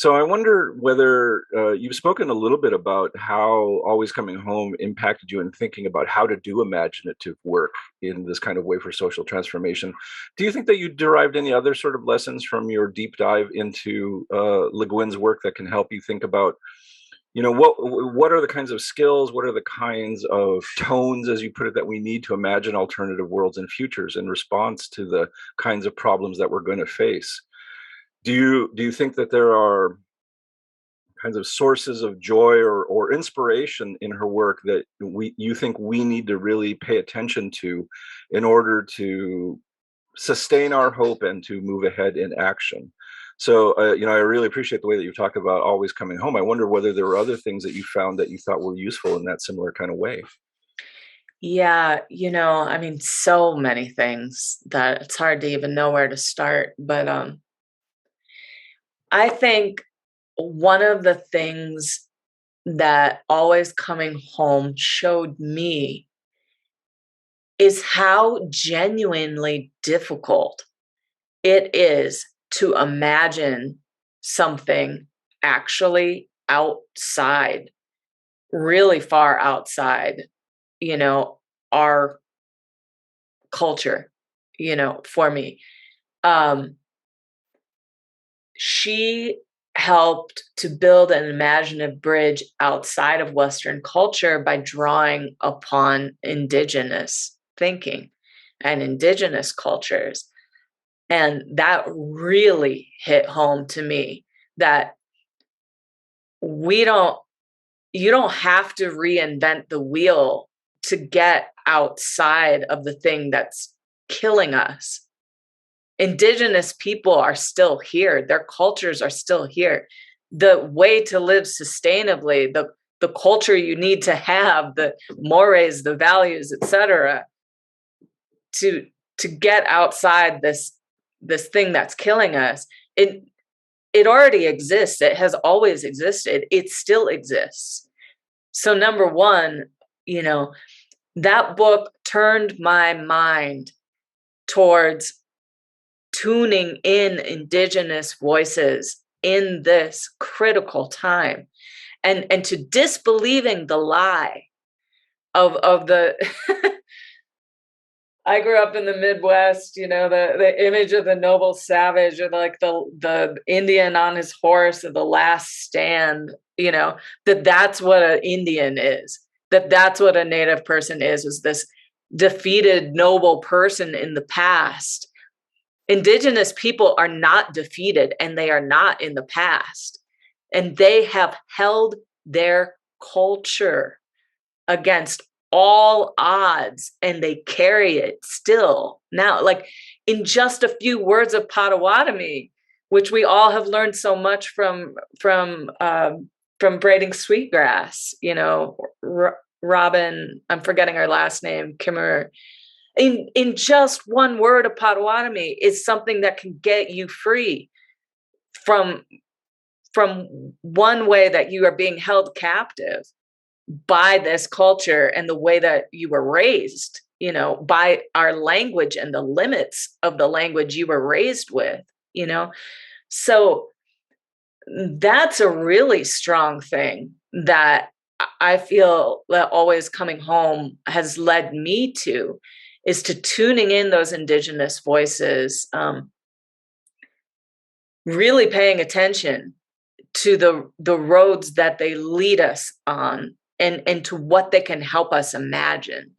So I wonder whether you've spoken a little bit about how Always Coming Home impacted you in thinking about how to do imaginative work in this kind of way for social transformation. Do you think that you derived any other sort of lessons from your deep dive into Le Guin's work that can help you think about, what are the kinds of skills, what are the kinds of tones, as you put it, that we need to imagine alternative worlds and futures in response to the kinds of problems that we're going to face? Do you think that there are kinds of sources of joy or inspiration in her work that you think we need to really pay attention to in order to sustain our hope and to move ahead in action? So, I really appreciate the way that you talked about Always Coming Home. I wonder whether there were other things that you found that you thought were useful in that similar kind of way. Yeah, I mean, so many things that it's hard to even know where to start. But I think one of the things that Always Coming Home showed me is how genuinely difficult it is to imagine something actually outside, really far outside, you know, our culture, for me. Um, she helped to build an imaginative bridge outside of Western culture by drawing upon indigenous thinking and indigenous cultures. And that really hit home to me that we don't, you don't have to reinvent the wheel to get outside of the thing that's killing us. Indigenous people are still here. Their cultures are still here. The way to live sustainably, the culture you need to have, the mores, the values, etc., to get outside this thing that's killing us, it already exists. It has always existed. It still exists. So number one, you know, that book turned my mind towards tuning in indigenous voices in this critical time, and to disbelieving the lie of the I grew up in the Midwest, the image of the noble savage, or like the Indian on his horse, or the last stand, that's what an Indian is, that's what a Native person is this defeated noble person in the past. Indigenous people are not defeated, and they are not in the past. And they have held their culture against all odds, and they carry it still now. Like, in just a few words of Potawatomi, which we all have learned so much from braiding sweetgrass. Robin, I'm forgetting her last name, Kimmer. In just one word of Potawatomi is something that can get you free from one way that you are being held captive by this culture and the way that you were raised, by our language and the limits of the language you were raised with. So that's a really strong thing that I feel that Always Coming Home has led me to, is to tuning in those indigenous voices, really paying attention to the roads that they lead us on, and to what they can help us imagine.